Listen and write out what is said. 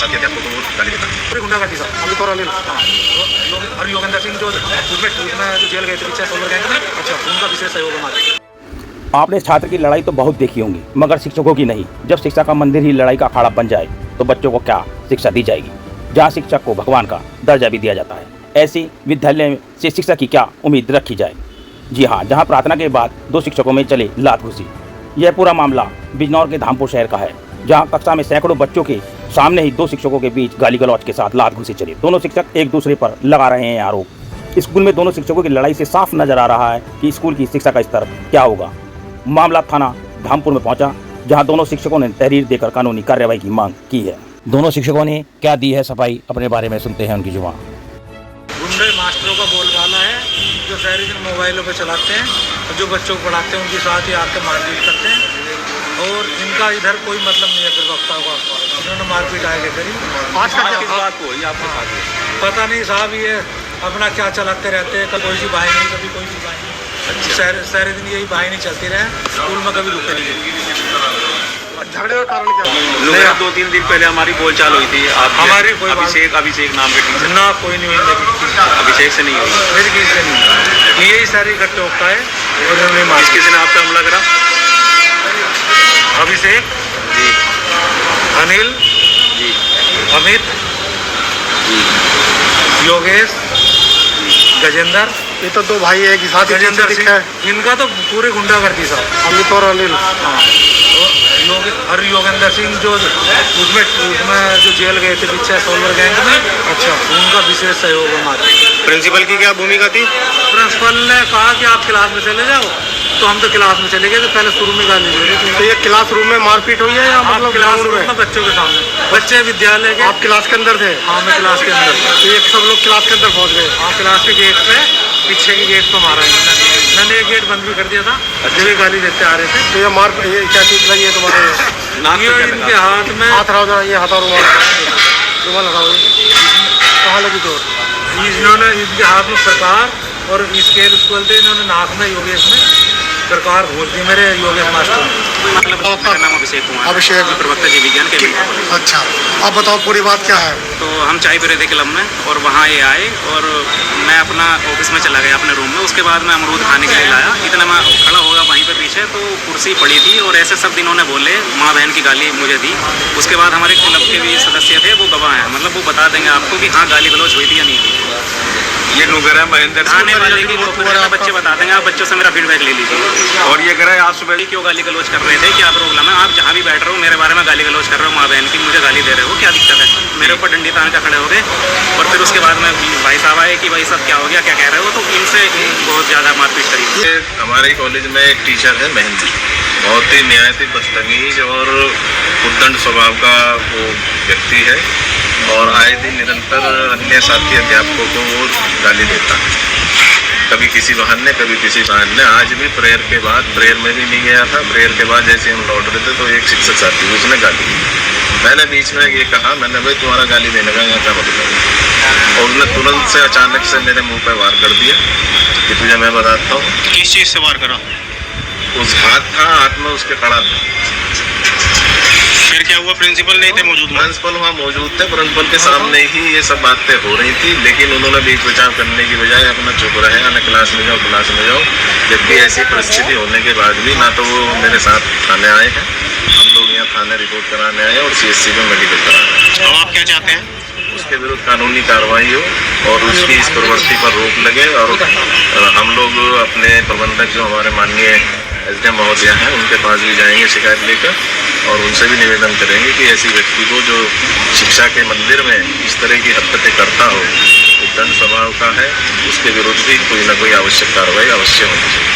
साथ के अध्यापकों को गाली देता है। पूरी गुंडागर्दी साहब अभी थोड़ा ले लो। और योगेंद्र सिंह जो उसमें जो जेल गए थे पीछे सोलर गैंग में, अच्छा उनका विशेष सहयोग हमारे। आपने छात्र की लड़ाई तो बहुत देखी होंगी, मगर शिक्षकों की नहीं। जब शिक्षा का मंदिर ही लड़ाई का अखाड़ा बन जाए तो बच्चों को क्या शिक्षा दी जाएगी, जहाँ शिक्षक को भगवान का दर्जा भी दिया जाता है। ऐसी विद्यालय से शिक्षा की क्या उम्मीद रखी जाए। जी हाँ, जहाँ प्रार्थना के बाद 2 शिक्षकों में चले लात घुसी। यह पूरा मामला बिजनौर के धामपुर शहर का है, जहाँ कक्षा में सैकड़ों बच्चों के सामने ही 2 शिक्षकों के बीच गाली गलौज के साथ लात घुसी चली। दोनों शिक्षक एक दूसरे पर लगा रहे हैं आरोप। स्कूल में दोनों शिक्षकों की लड़ाई से साफ नजर आ रहा है कि स्कूल की शिक्षा का स्तर क्या होगा। मामला थाना धामपुर में पहुंचा, जहां दोनों शिक्षकों ने तहरीर देकर कानूनी कार्रवाई की मांग की है। दोनों शिक्षकों ने क्या दी है सफाई, अपने बारे में सुनते हैं उनकी जुबान। गुंडे मास्टरों का बोलबाला है जो सारे दिन मोबाइलों पे चलाते हैं और जो बच्चों को पढ़ाते हैं उनके साथ ही आके मारपीट करते हैं। और इनका इधर कोई मतलब नहीं है प्रवक्ता का, इन्होंने मारपीट आगे करी। आज का किस बात को हुई आपके साथ? पता नहीं साहब, ये अपना क्या चलाते रहते हैं, कभी कोई सी बाई नहीं, कभी कोई सी बाई नहीं। सारे दिन यही बाई नहीं चलती रहे, स्कूल में कभी रुके नहीं। झगड़े का कारण क्या? 2-3 दिन पहले हमारी बोलचाल हुई थी हमारे कोई अभिषेक नाम के टीचर ना, कोई नहीं हुई। अभिषेक से नहीं हुई, मेरी किसी से नहीं। यही सारे इकट्ठे होता है और उन्होंने मार किसी ने आप पे हमला करा? अभिषेक जी, अनिल जी, अमित जी, योगेश गजेंद्र, ये तो 2 भाई है कि साथ ही गजेंद्र दिखा है। सिंह, इनका तो पूरे गुंडागर्दी साहब। अमित और अनिल, और योगेंद्र सिंह जो उसमें जो जेल गए थे पीछे सोलर गैंग में, अच्छा उनका विशेष सहयोग हमारे। प्रिंसिपल की क्या भूमिका थी? प्रिंसिपल ने कहा कि आप क्लास में चले जाओ, तो हम तो क्लास में चले गए। तो पहले शुरू में गाली दे रहे थे। तो ये क्लासरूम में मारपीट हुई है या मतलब क्लासरूम में बच्चों के सामने? बच्चे विद्यालय के। आप क्लास के अंदर थे? हाँ, मैं क्लास के अंदर। तो ये सब लोग क्लास के अंदर पहुंच गए? हाँ, क्लास के गेट पे, पीछे के गेट पे मारा है। मैंने एक गेट बंद भी कर दिया था जब ये गाली देते आ रहे थे। तो ये क्या चीज लगी है तुम्हारे? ये इनके हाथ में हाथ हटाओ जरा, ये हटाओ रुमाल हटाओ। कहाँ लगी चोट? इन्होंने इनके हाथ में सरकार और स्केल स्कूल थे, इन्होंने नाक में योगेश में सरकार घोष दी मेरे योगेश मास्टर। मतलब आपका नाम अभिषेक कुमार, अभिषेक, प्रवक्ता जीव विज्ञान के। अच्छा, आप बताओ पूरी बात क्या है? तो हम चाय पी रहे थे क्लब में और वहाँ ये आए और मैं अपना ऑफिस में चला गया अपने रूम में। उसके बाद मैं अमरूद खाने के लिए लाया, इतना मैं खड़ा होगा वहीं पे पीछे तो कुर्सी पड़ी थी और ऐसे सब दिनों ने बोले, माँ बहन की गाली मुझे दी। उसके बाद हमारे क्लब के भी सदस्य थे, वो गवाह हैं, मतलब वो बता देंगे आपको कि हाँ गाली गलौज हुई थी या नहीं हुई। ये नुगर है महेंद्र आने वाले की बच्चे बता देंगे, आप बच्चों से मेरा फीडबैक ले लीजिए। और ये कह रहे हैं आप सुबह क्यों गाली गलौज कर रहे थे, क्या प्रॉब्लम है? आप जहाँ भी बैठ रहे हो मेरे बारे में गाली गलौज कर रहे हो, माँ बहन की मुझे गाली दे रहे हो, क्या दिक्कत है? मेरे ऊपर डंडी तान का खड़े हो गए। और फिर उसके बाद में भाई साहब आए कि भाई साहब क्या हो गया, क्या कह रहे हो, तो इनसे बहुत ज़्यादा मारपीट करी। हमारे कॉलेज में एक टीचर है महेंद्र, बहुत ही न्यायिक, बदतमीज और उद्दंड स्वभाव का वो व्यक्ति है और आए दिन निरंतर अन्य साथी अध्यापकों को वो गाली देता है, कभी किसी बहाने कभी किसी बहाने। आज भी प्रेयर के बाद, प्रेयर में भी नहीं गया था, प्रेयर के बाद जैसे हम लौट रहे थे तो एक शिक्षक साथी उसने गाली दी। मैंने बीच में ये कहा, मैंने भाई तुम्हारा गाली देने का यहाँ क्या मतलब है? और उसने तुरंत से अचानक से मेरे मुंह पे वार कर दिया कि तुझे मैं बताता हूँ। किस चीज़ से वार करा? उस हाथ था, हाथ में उसके कड़ा था। फिर क्या हुआ? प्रिंसिपल नहीं थे मौजूद? प्रिंसिपल वहाँ मौजूद थे, प्रिंसिपल के सामने ही ये सब बातें हो रही थी, लेकिन उन्होंने बीच बचाव करने की बजाय अपना चुप रहे, ना क्लास में जाओ क्लास में जाओ। जबकि ऐसी परिस्थिति होने के बाद भी ना तो वो मेरे साथ थाने आए हैं, हम लोग यहाँ थाने रिपोर्ट कराने आए और CSC में मेडिकल कराने आए। अब आप क्या चाहते हैं? उसके विरुद्ध कानूनी कार्रवाई हो और उसकी इस प्रवृत्ति पर रोक लगे। और हम लोग अपने प्रबंधक जो हमारे माननीय SDM महोदय हैं उनके पास भी जाएंगे शिकायत लेकर और उनसे भी निवेदन करेंगे कि ऐसी व्यक्ति को जो शिक्षा के मंदिर में इस तरह की हरकतें करता हो, उद्दंड स्वभाव का है, उसके विरुद्ध भी कोई ना कोई आवश्यक कार्रवाई अवश्य होनी चाहिए।